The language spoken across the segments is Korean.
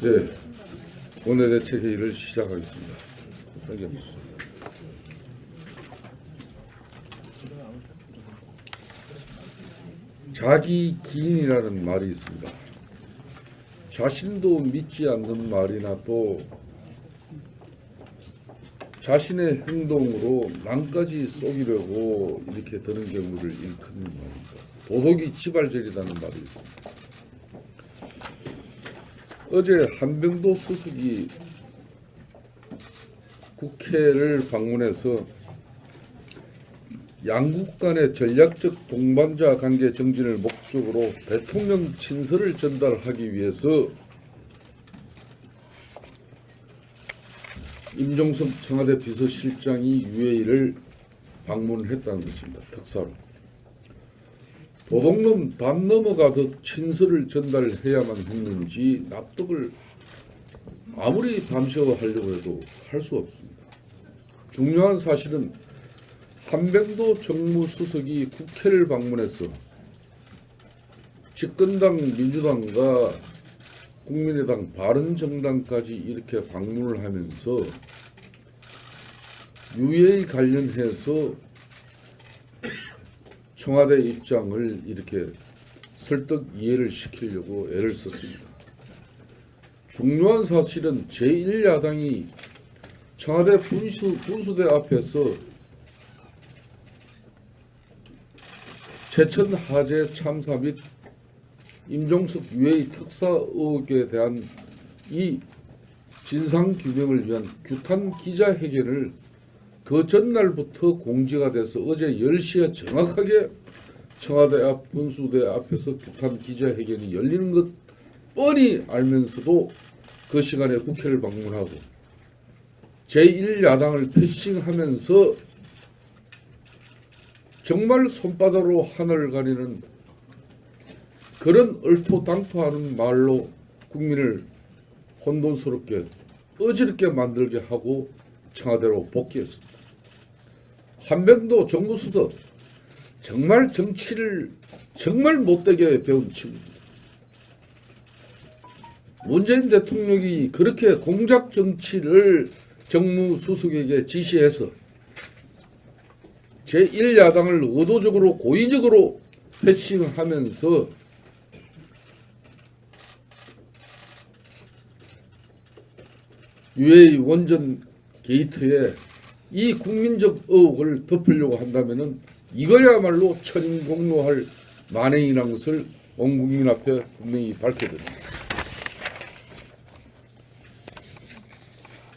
네, 원내대책회의를 시작하겠습니다. 넘겨주시죠. 자기 기인이라는 말이 있습니다. 자신도 믿지 않는 말이나 또 자신의 행동으로 남까지 속이려고 이렇게 드는 경우를 일컫는 말입니다. 도덕이 지발절이라는 말이 있습니다. 어제 한병도 수석이 국회를 방문해서 양국 간의 전략적 동반자 관계 정진을 목적으로 대통령 친서를 전달하기 위해서 임종석 청와대 비서실장이 UAE를 방문했다는 것입니다. 특사로. 도둑놈 담 넘어가듯 친서를 전달해야만 했는지 납득을 아무리 밤새워하려고 해도 할 수 없습니다. 중요한 사실은 한병도 정무수석이 국회를 방문해서 집권당 민주당과 국민의당 바른정당까지 이렇게 방문을 하면서 UAE 관련해서 청와대 입장을 이렇게 설득 이해를 시키려고 애를 썼습니다. 중요한 사실은 제1야당이 청와대 분수대 앞에서 제천 화재 참사 및 임종석 UAE 특사 의혹에 대한 이 진상규명을 위한 규탄 기자회견을 그 전날부터 공지가 돼서 어제 10시에 정확하게 청와대 앞 분수대 앞에서 규탄 기자회견이 열리는 것 뻔히 알면서도 그 시간에 국회를 방문하고 제1야당을 패싱하면서 정말 손바닥으로 하늘을 가리는 그런 얼토당토하는 말로 국민을 혼돈스럽게 어지럽게 만들게 하고 청와대로 복귀했습니다. 한병도 정무수석 정말 정치를 정말 못되게 배운 친구입니다. 문재인 대통령이 그렇게 공작 정치를 정무수석에게 지시해서 제1야당을 의도적으로 고의적으로 패싱하면서 UAE 원전 게이트에 이 국민적 의혹을 덮으려고 한다면은 이거야말로 천인공노할 만행이라는 것을 온 국민 앞에 분명히 밝혀야 됩니다.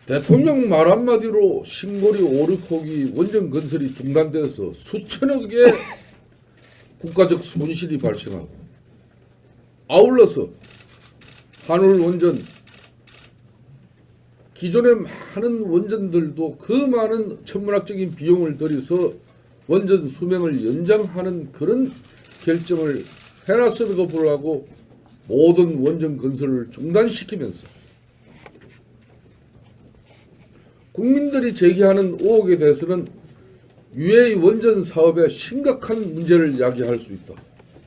대통령 말 한마디로 신고리 오륙호기 원전 건설이 중단되어서 수천억의 국가적 손실이 발생하고 아울러서 한울 원전 기존의 많은 원전들도 그 많은 천문학적인 비용을 들여서 원전 수명을 연장하는 그런 결정을 해놨음에도 불구하고 모든 원전 건설을 중단시키면서 국민들이 제기하는 의혹에 대해서는 UAE 원전 사업에 심각한 문제를 야기할 수 있다.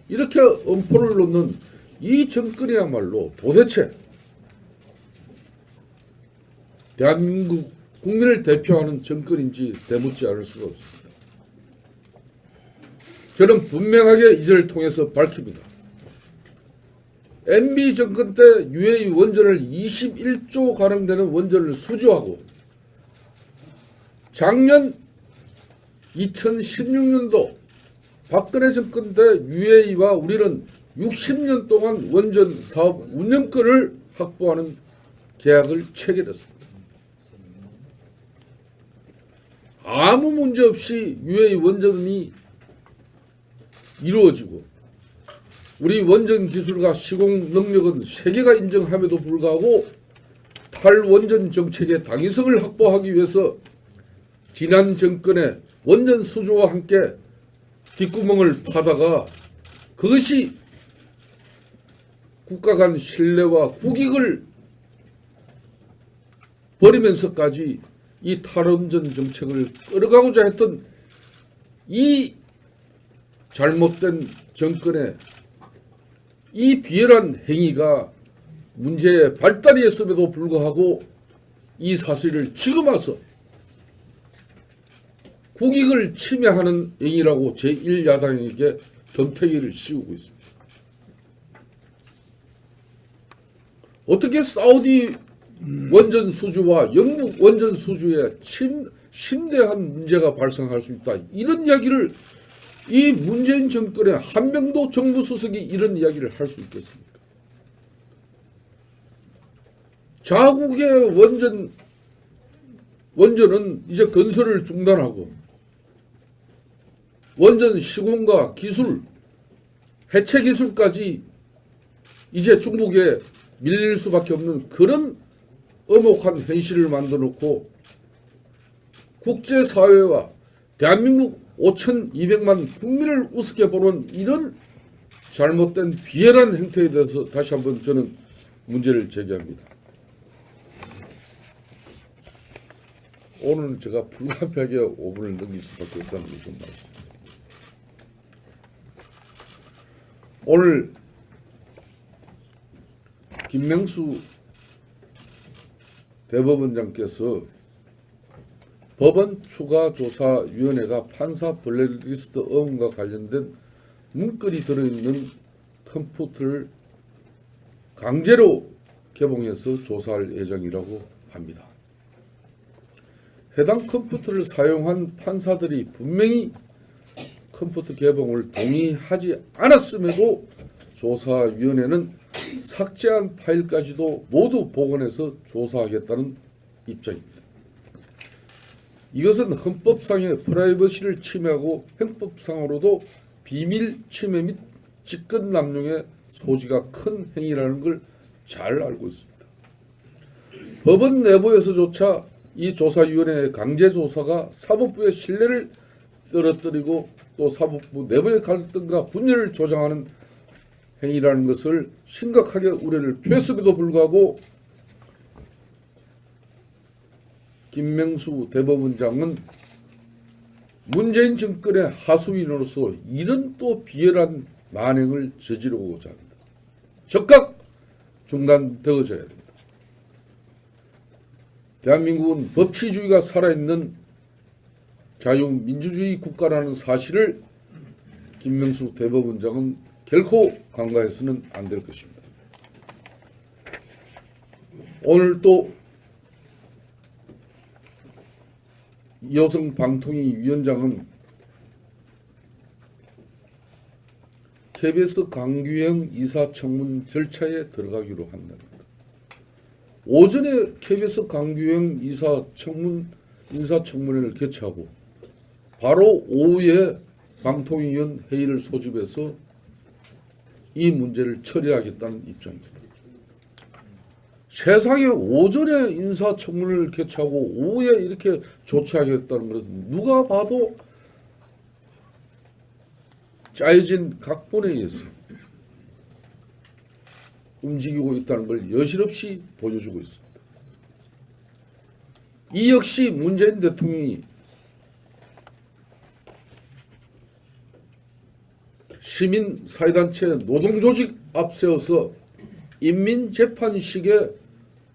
이렇게 엄포를 놓는 이 정권이야말로 도대체 대한민국 국민을 대표하는 정권인지 되묻지 않을 수가 없습니다. 저는 분명하게 이를 통해서 밝힙니다. MB 정권 때 UAE 원전을 21조 가량 되는 원전을 수주하고 작년 2016년도 박근혜 정권 때 UAE와 우리는 60년 동안 원전 사업 운영권을 확보하는 계약을 체결했습니다. 아무 문제 없이 UAE 원전이 이루어지고 우리 원전 기술과 시공 능력은 세계가 인정함에도 불구하고 탈원전 정책의 당위성을 확보하기 위해서 지난 정권의 원전 수주와 함께 뒷구멍을 파다가 그것이 국가 간 신뢰와 국익을 버리면서까지 이 탈원전 정책을 끌어가고자 했던 이 잘못된 정권의 이 비열한 행위가 문제의 발단이었음에도 불구하고 이 사실을 지금 와서 국익을 침해하는 행위라고 제1야당에게 덤태기를 씌우고 있습니다. 어떻게 사우디 원전 수주와 영국 원전 수주에 심대한 문제가 발생할 수 있다. 이런 이야기를 이 문재인 정권의 한명도 정무수석이 이런 이야기를 할 수 있겠습니까? 자국의 원전은 이제 건설을 중단하고 원전 시공과 기술, 해체 기술까지 이제 중국에 밀릴 수밖에 없는 그런 엄혹한 현실을 만들어 놓고 국제사회와 대한민국 5,200만 국민을 우습게 보는 이런 잘못된 비열한 행태에 대해서 다시 한번 저는 문제를 제기합니다. 오늘 제가 불가피하게 5분을 넘길 수밖에 없다는 것을 말씀드립니다. 오늘 김명수 대법원장께서 법원 추가조사위원회가 판사 블랙리스트 의혹과 관련된 문건이 들어있는 컴퓨터를 강제로 개봉해서 조사할 예정이라고 합니다. 해당 컴퓨터를 사용한 판사들이 분명히 컴퓨터 개봉을 동의하지 않았음에도 조사위원회는 삭제한 파일까지도 모두 복원해서 조사하겠다는 입장입니다. 이것은 헌법상의 프라이버시를 침해하고 형법상으로도 비밀 침해 및 직권남용의 소지가 큰 행위라는 걸 잘 알고 있습니다. 법원 내부에서조차 이 조사위원회의 강제조사가 사법부의 신뢰를 떨어뜨리고 또 사법부 내부의 갈등과 분열을 조장하는 행위라는 것을 심각하게 우려를 표했음에도 불구하고 김명수 대법원장은 문재인 정권의 하수인으로서 이런 또 비열한 만행을 저지르고자 합니다. 즉각 중단되어져야 됩니다. 대한민국은 법치주의가 살아있는 자유민주주의 국가라는 사실을 김명수 대법원장은 결코 간과해서는 안 될 것입니다. 오늘 또 이호성 방통위 위원장은 KBS 강규영 이사청문 절차에 들어가기로 한답니다. 오전에 KBS 강규영 인사청문회를 개최하고 바로 오후에 방통위원 회의를 소집해서 이 문제를 처리하겠다는 입장입니다. 세상에 오전에 인사청문회를 개최하고 오후에 이렇게 조치하겠다는 것은 누가 봐도 짜여진 각본에 의해서 움직이고 있다는 걸 여실없이 보여주고 있습니다. 이 역시 문재인 대통령이 시민 사회단체 노동조직 앞세워서 인민재판식의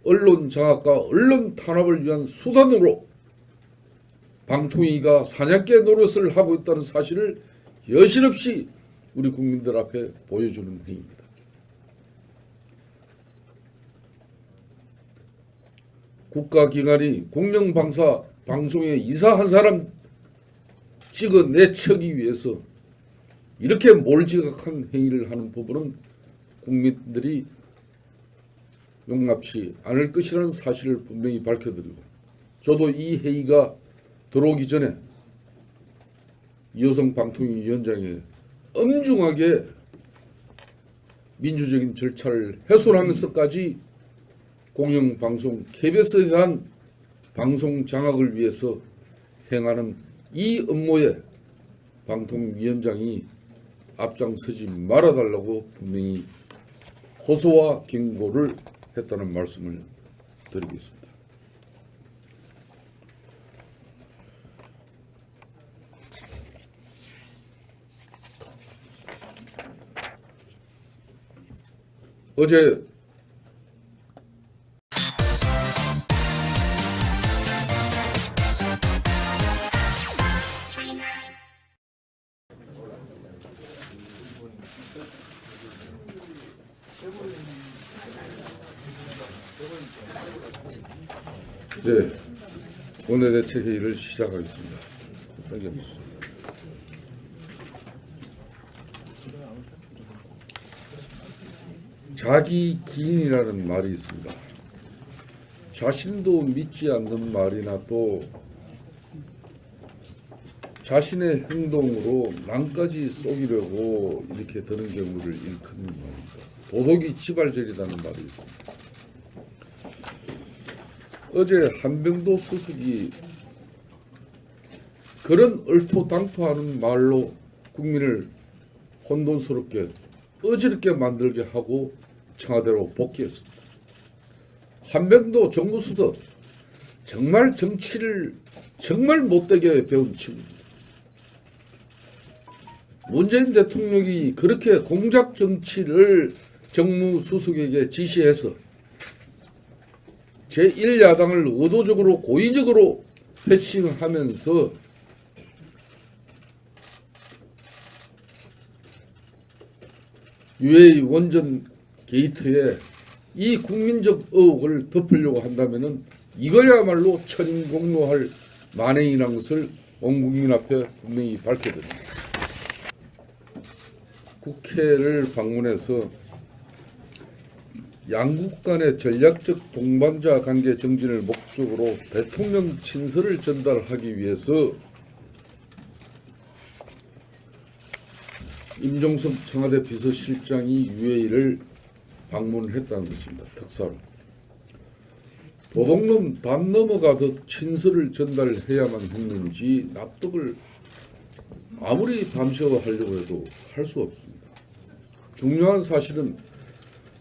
언론 장악과 언론 탄압을 위한 수단으로 방통위가 사냥개 노릇을 하고 있다는 사실을 여실없이 우리 국민들 앞에 보여주는 행위입니다. 국가기관이 공영방사 방송에 이사 한 사람 찍어내치기 위해서 이렇게 몰지각한 행위를 하는 부분은 국민들이 용납치 않을 것이라는 사실을 분명히 밝혀드리고, 저도 이 회의가 들어오기 전에 이호성 방통위 위원장이 엄중하게 민주적인 절차를 훼손하면서까지 공영방송 KBS에 대한 방송 장악을 위해서 행하는 이 업무에 방통위원장이 앞장서지 말아달라고 분명히 호소와 경고를 했다는 말씀을 드리고 있습니다. 어제 네, 원내대책 회의를 시작하겠습니다. 당겨주세요. 자기 기인이라는 말이 있습니다. 자신도 믿지 않는 말이나 또 자신의 행동으로 남까지 속이려고 이렇게 드는 경우를 일컫는 말입니다. 도덕이 지발절이라는 말이 있습니다. 어제 한병도 수석이 그런 얼토당토하는 말로 국민을 혼돈스럽게 어지럽게 만들게 하고 청와대로 복귀했습니다. 한병도 정무수석 정말 정치를 정말 못되게 배운 친구입니다. 문재인 대통령이 그렇게 공작 정치를 정무수석에게 지시해서 제1야당을 의도적으로 고의적으로 패싱하면서 UA 원전 게이트에 이 국민적 의혹을 덮으려고 한다면은 이거야말로 천인공노할 만행이라는 것을 온 국민 앞에 분명히 밝혀야 됩니다. 국회를 방문해서 양국 간의 전략적 동반자 관계 정진을 목적으로 대통령 친서를 전달하기 위해서 임종석 청와대 비서실장이 UAE를 방문했다는 것입니다. 특사로. 도둑놈 밤 넘어가듯 친서를 전달해야만 했는지 납득을 아무리 밤새워하려고 해도 할 수 없습니다. 중요한 사실은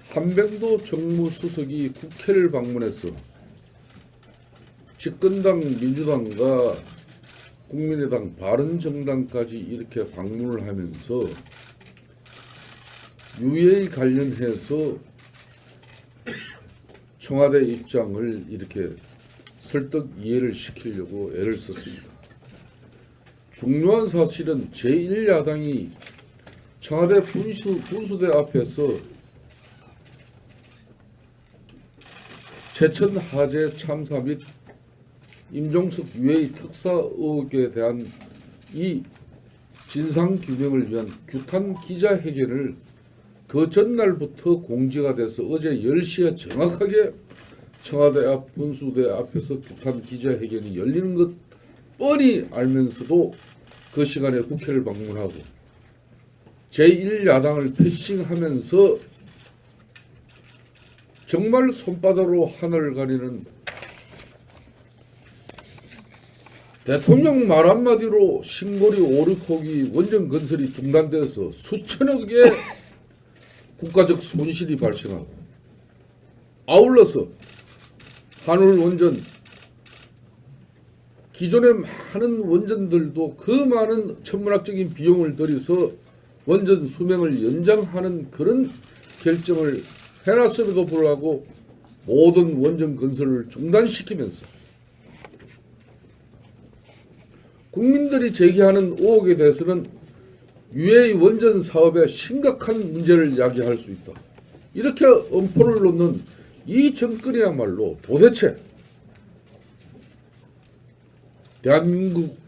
한병도 정무수석이 국회를 방문해서 집권당 민주당과 국민의당 바른정당까지 이렇게 방문을 하면서 UA 관련해서 청와대 입장을 이렇게 설득 이해를 시키려고 애를 썼습니다. 중요한 사실은 제1야당이 청와대 분수대 앞에서 제천 화재 참사 및 임종석 UA 특사 의혹에 대한 이 진상규명을 위한 규탄 기자회견을 그 전날부터 공지가 돼서 어제 10시에 정확하게 청와대 앞 분수대 앞에서 규탄 기자회견이 열리는 것 뻔히 알면서도 그 시간에 국회를 방문하고 제1야당을 패싱하면서 정말 손바닥으로 하늘을 가리는 대통령 말 한마디로 신고리 오륙호기 원전 건설이 중단되어서 수천억의 국가적 손실이 발생하고 아울러서 한울 원전 기존의 많은 원전들도 그 많은 천문학적인 비용을 들여서 원전 수명을 연장하는 그런 결정을 해놨음에도 불구하고 모든 원전 건설을 중단시키면서 국민들이 제기하는 의혹에 대해서는 UA 원전 사업에 심각한 문제를 야기할 수 있다. 이렇게 엄포를 놓는 이 정권이야말로 도대체 대한민국